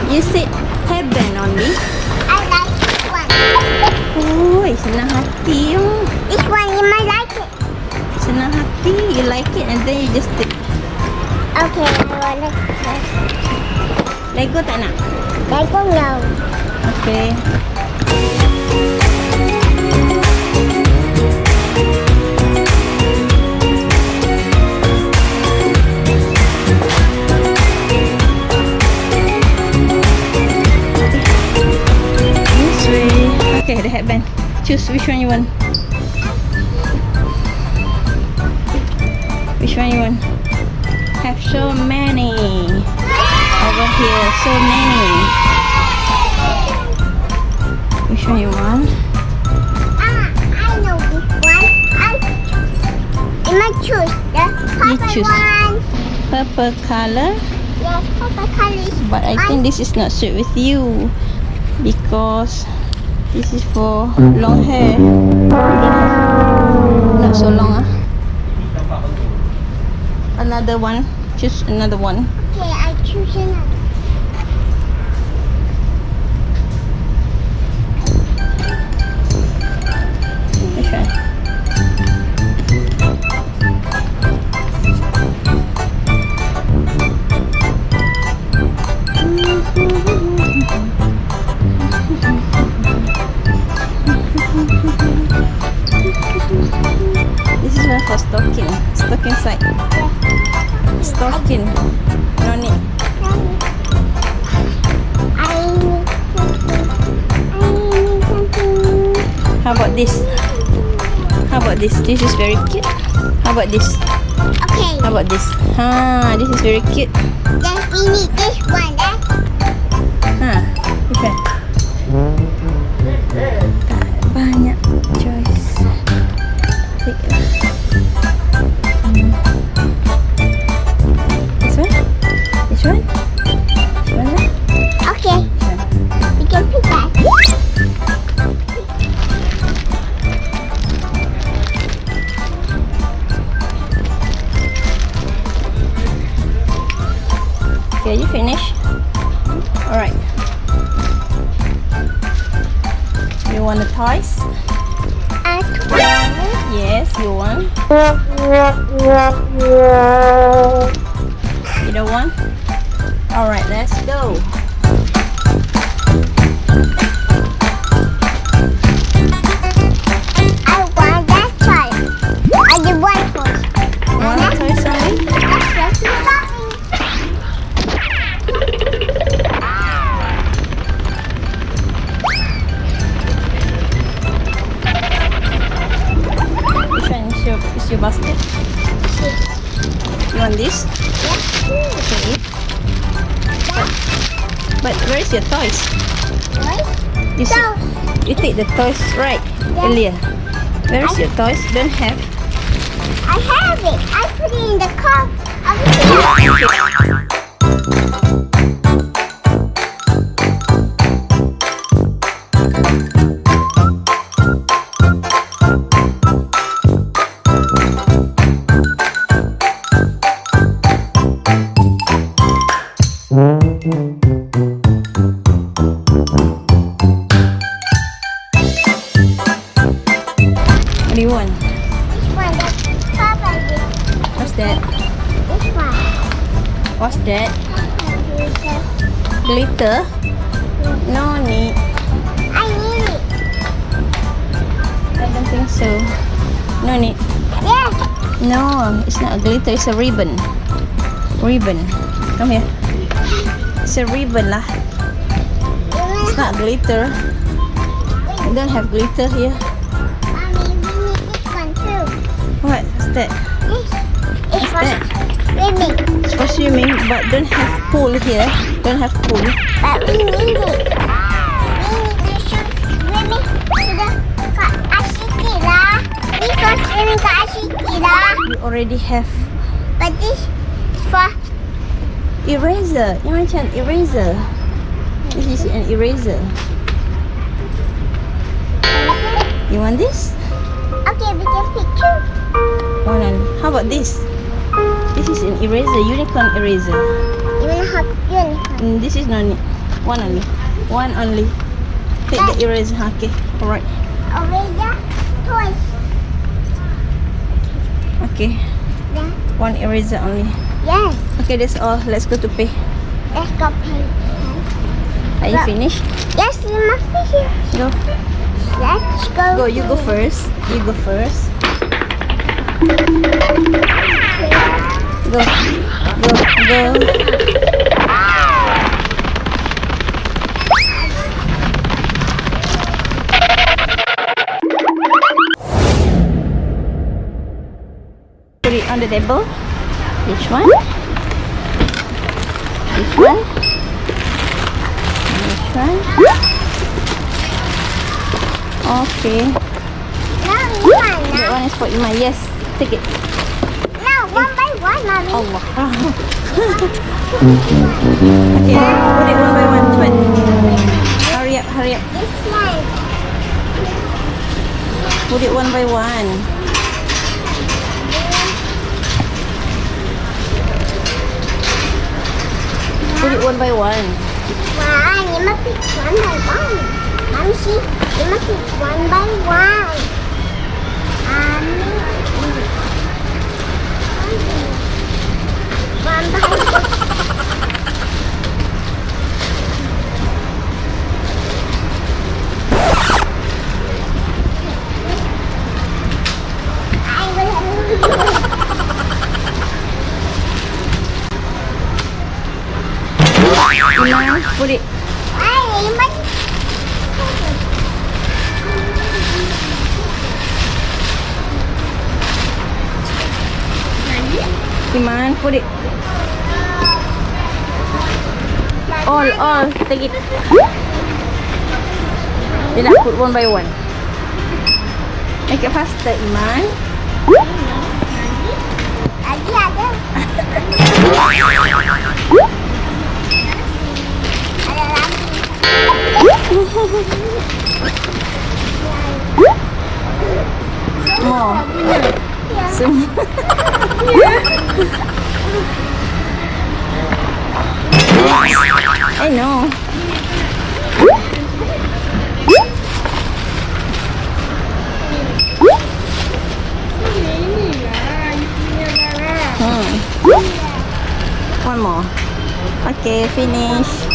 You said hairband only. I like this one. Oh, senang hati. This one, you might like it. Senang hati. You like it and then you just take. Okay, I want it first. Lego tak nak? Lego no. Okay. This way. Okay, the headband. Choose which one you want. Which one you want? Have so many. Over here, so many. Which one you want? I know this one. I might choose the You purple choose. one. Purple color. Yes, purple color. But I think this is not suit with you because this is for long hair. You don't have not so long. Another one. Choose another one. Okay, I choose another. Which one? This is one for stocking. Stocking side. Stocking. No need. I need something. How about this? How about this? This is very cute. How about this? Okay, How about this? This is very cute. then we need this one. Which one? Tak banyak choice. Take it. This one? This one? This one lah. Okay, This one. we can pick that. Okay, you finish? Alright. You want the toys? Yes, you want. You don't want? Alright, let's go. I want that toy. I do one first. Want the toys only? That's shopping. Which one is your basket? You want this? Okay. But where is your toys? You see, you take the toys right earlier. Where is your toys? Don't have. I have it. I put it in the car. Over here. What do you want? This one, that's Papa did. What's that? This one. What's that? This Glitter? No need. I need it. I don't think so. No need. Yes. No, it's not a glitter. It's a ribbon. Ribbon. Come here. It's a ribbon lah. It's not glitter. We don't have glitter here. Mommy, we need this one too. What's that? This is for that? swimming. It's for swimming, but don't have pool here. Don't have pool. But we need it. We need to swimming to the Ashiki lah. We go swimming to Ashiki lah. You already have But this is for eraser. Ini macam eraser. This is an eraser. You want this? okay, we can pick two. One on. How about this? This is an eraser, unicorn eraser. You wanna have unicorn? This is no need. One only. One only. Take the eraser. Okay. Alright. Eraser. Toys. Okay. Yeah. One eraser only. Yes. Okay, that's all. Let's go to pay. Let's go play. Are you finished? Yes, you must be here. Go. Let's go. Go. You go first. You go first. Go. Go. Go. Put it on the table. Which one? Which one? Which one? Okay. No, Iman. That one is for Iman. Yes. Take it. No, one by one, mommy. Allah. Okay. Put it one by one. Cepat. Hurry up. Hurry up. This one. Put it one by one. Put it one by one. One. You must pick one by one. Mommy, see? You must pick one by one. One by one. I will help you. Iman, put it. Ay, Iman. Iman, put it. All. Take it. You nak put one by one. Make it faster, Iman. Lagi ada. Ada lagi. More. Semua. I know. One more. Okay, finish.